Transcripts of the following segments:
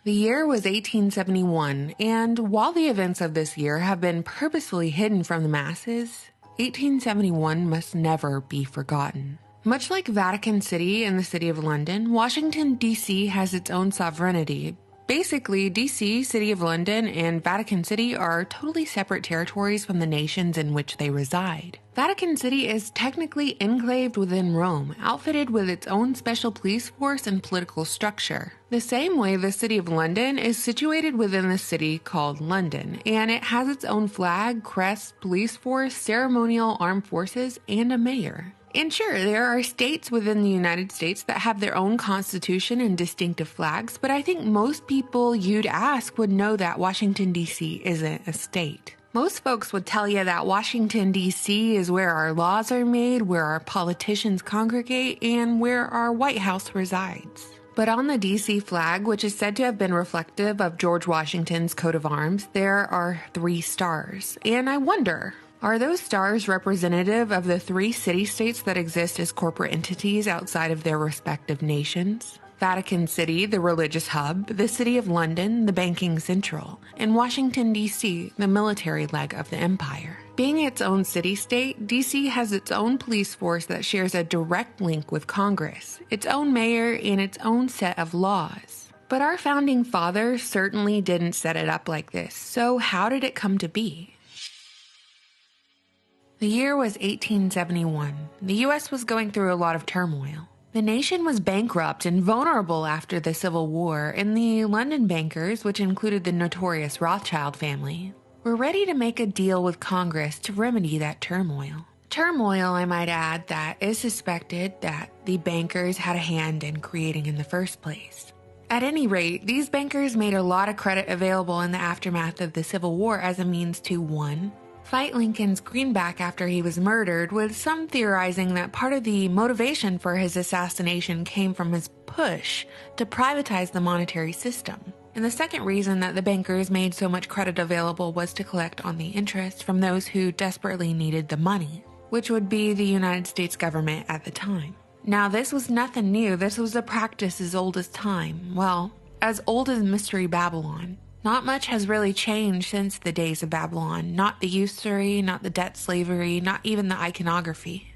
The year was 1871, and while the events of this year have been purposefully hidden from the masses, 1871 must never be forgotten. Much like Vatican City and the City of London, Washington, D.C. has its own sovereignty. Basically, D.C., City of London, and Vatican City are totally separate territories from the nations in which they reside. Vatican City is technically enclaved within Rome, outfitted with its own special police force and political structure. The same way the City of London is situated within the city called London, and it has its own flag, crest, police force, ceremonial armed forces, and a mayor. And sure, there are states within the United States that have their own constitution and distinctive flags, but I think most people you'd ask would know that Washington, D.C. isn't a state. Most folks would tell you that Washington, D.C. is where our laws are made, where our politicians congregate, and where our White House resides. But on the D.C. flag, which is said to have been reflective of George Washington's coat of arms, there are 3 stars. And I wonder, are those stars representative of the 3 city-states that exist as corporate entities outside of their respective nations? Vatican City, the religious hub, the City of London, the banking central, and Washington, D.C., the military leg of the empire. Being its own city-state, D.C. has its own police force that shares a direct link with Congress, its own mayor, and its own set of laws. But our founding fathers certainly didn't set it up like this, so how did it come to be? The year was 1871. The U.S. was going through a lot of turmoil. The nation was bankrupt and vulnerable after the Civil War, and the London bankers, which included the notorious Rothschild family, were ready to make a deal with Congress to remedy that turmoil. Turmoil, I might add, that is suspected that the bankers had a hand in creating in the first place. At any rate, these bankers made a lot of credit available in the aftermath of the Civil War as a means to 1. Fight Lincoln's greenback after he was murdered, with some theorizing that part of the motivation for his assassination came from his push to privatize the monetary system. And the second reason that the bankers made so much credit available was to collect on the interest from those who desperately needed the money, which would be the United States government at the time. Now, this was nothing new. This was a practice as old as time. Well, as old as Mystery Babylon. Not much has really changed since the days of Babylon. Not the usury, not the debt slavery, not even the iconography.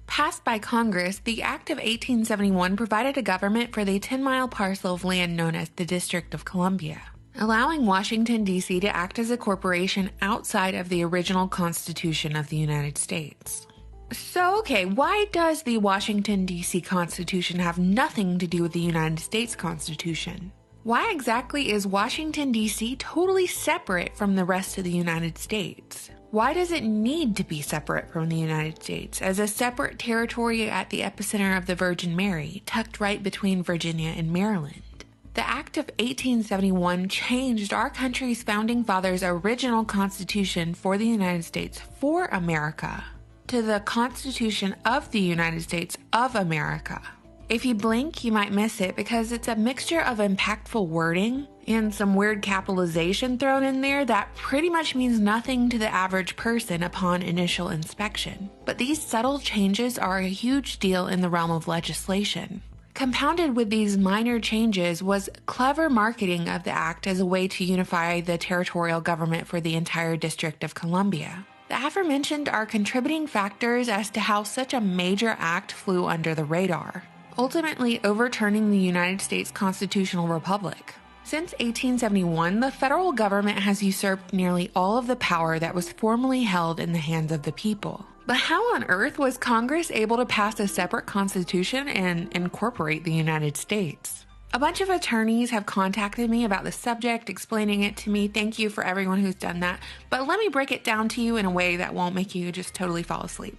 Passed by Congress, the Act of 1871 provided a government for the 10-mile parcel of land known as the District of Columbia, allowing Washington, D.C. to act as a corporation outside of the original Constitution of the United States. So, okay, why does the Washington, D.C. Constitution have nothing to do with the United States Constitution? Why exactly is Washington, D.C. totally separate from the rest of the United States? Why does it need to be separate from the United States as a separate territory at the epicenter of the Virgin Mary, tucked right between Virginia and Maryland? The Act of 1871 changed our country's founding fathers' original Constitution for the United States for America to the Constitution of the United States of America. If you blink, you might miss it because it's a mixture of impactful wording and some weird capitalization thrown in there that pretty much means nothing to the average person upon initial inspection. But these subtle changes are a huge deal in the realm of legislation. Compounded with these minor changes was clever marketing of the act as a way to unify the territorial government for the entire District of Columbia. The aforementioned are contributing factors as to how such a major act flew under the radar, ultimately overturning the United States constitutional republic. Since 1871, the federal government has usurped nearly all of the power that was formerly held in the hands of the people. But how on earth was Congress able to pass a separate constitution and incorporate the United States? A bunch of attorneys have contacted me about the subject, explaining it to me. Thank you for everyone who's done that. But let me break it down to you in a way that won't make you just totally fall asleep.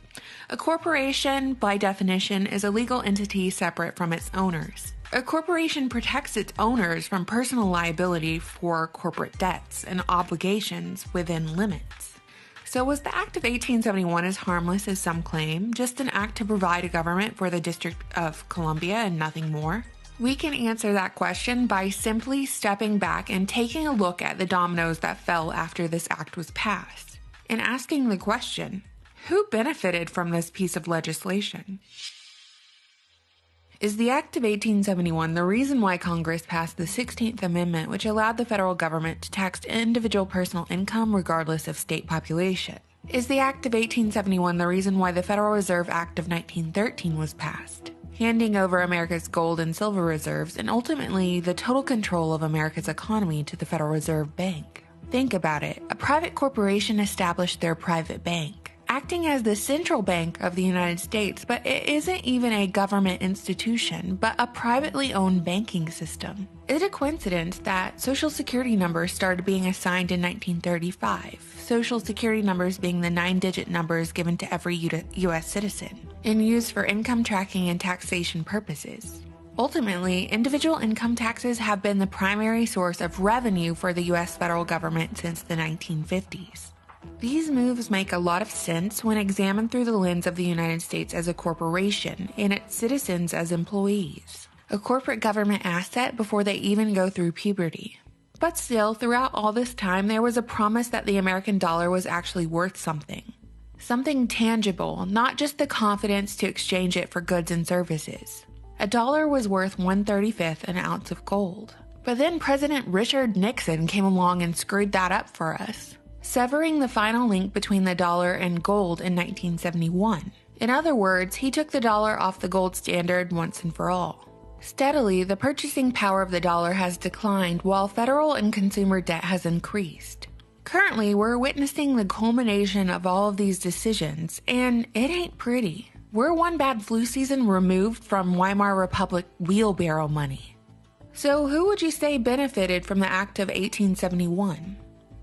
A corporation, by definition, is a legal entity separate from its owners. A corporation protects its owners from personal liability for corporate debts and obligations within limits. So was the Act of 1871 as harmless as some claim, just an act to provide a government for the District of Columbia and nothing more? We can answer that question by simply stepping back and taking a look at the dominoes that fell after this act was passed, and asking the question, who benefited from this piece of legislation? Is the Act of 1871 the reason why Congress passed the 16th Amendment, which allowed the federal government to tax individual personal income regardless of state population? Is the Act of 1871 the reason why the Federal Reserve Act of 1913 was passed, handing over America's gold and silver reserves and ultimately the total control of America's economy to the Federal Reserve Bank? Think about it. A private corporation established their private bank, acting as the central bank of the United States, but it isn't even a government institution, but a privately owned banking system. Is it a coincidence that Social Security numbers started being assigned in 1935, Social Security numbers being the 9-digit numbers given to every U.S. citizen, and used for income tracking and taxation purposes? Ultimately, individual income taxes have been the primary source of revenue for the U.S. federal government since the 1950s. These moves make a lot of sense when examined through the lens of the United States as a corporation and its citizens as employees, a corporate government asset before they even go through puberty. But still, throughout all this time, there was a promise that the American dollar was actually worth something. Something tangible, not just the confidence to exchange it for goods and services. A dollar was worth 1/35 an ounce of gold. But then President Richard Nixon came along and screwed that up for us, severing the final link between the dollar and gold in 1971. In other words, he took the dollar off the gold standard once and for all. Steadily, the purchasing power of the dollar has declined while federal and consumer debt has increased. Currently, we're witnessing the culmination of all of these decisions, and it ain't pretty. We're one bad flu season removed from Weimar Republic wheelbarrow money. So who would you say benefited from the Act of 1871?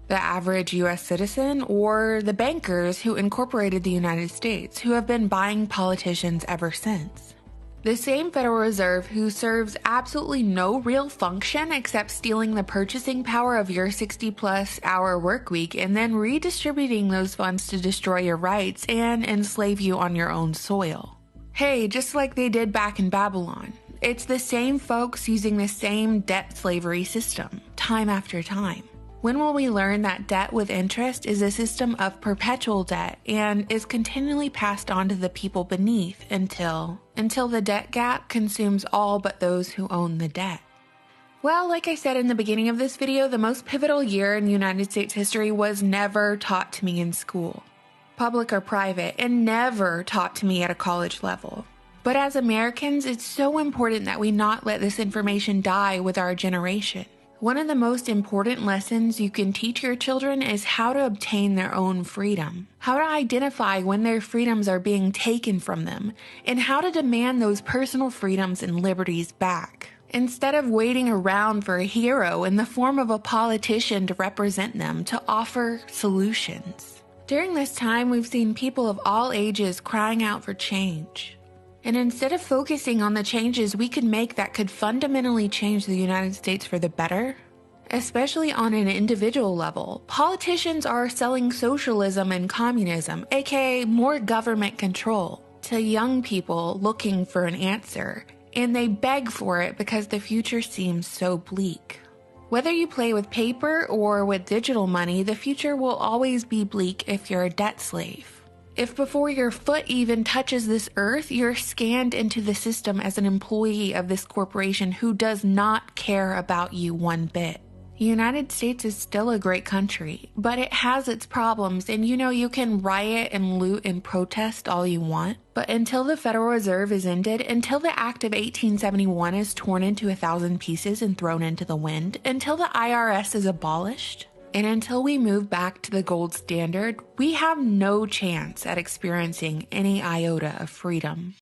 The average U.S. citizen or the bankers who incorporated the United States, who have been buying politicians ever since? The same Federal Reserve who serves absolutely no real function except stealing the purchasing power of your 60-plus hour work week and then redistributing those funds to destroy your rights and enslave you on your own soil. Hey, just like they did back in Babylon. It's the same folks using the same debt slavery system, time after time. When will we learn that debt with interest is a system of perpetual debt and is continually passed on to the people beneath until the debt gap consumes all but those who own the debt? Well, like I said in the beginning of this video, the most pivotal year in United States history was never taught to me in school, public or private, and never taught to me at a college level. But as Americans, it's so important that we not let this information die with our generation. One of the most important lessons you can teach your children is how to obtain their own freedom, how to identify when their freedoms are being taken from them, and how to demand those personal freedoms and liberties back, instead of waiting around for a hero in the form of a politician to represent them, to offer solutions. During this time, we've seen people of all ages crying out for change. And instead of focusing on the changes we could make that could fundamentally change the United States for the better, especially on an individual level, politicians are selling socialism and communism, aka more government control, to young people looking for an answer, and they beg for it because the future seems so bleak. Whether you play with paper or with digital money, the future will always be bleak if you're a debt slave. If before your foot even touches this earth, you're scanned into the system as an employee of this corporation who does not care about you one bit. The United States is still a great country, but it has its problems, and you can riot and loot and protest all you want. But until the Federal Reserve is ended, until the Act of 1871 is torn into 1,000 pieces and thrown into the wind, until the IRS is abolished, and until we move back to the gold standard, we have no chance at experiencing any iota of freedom.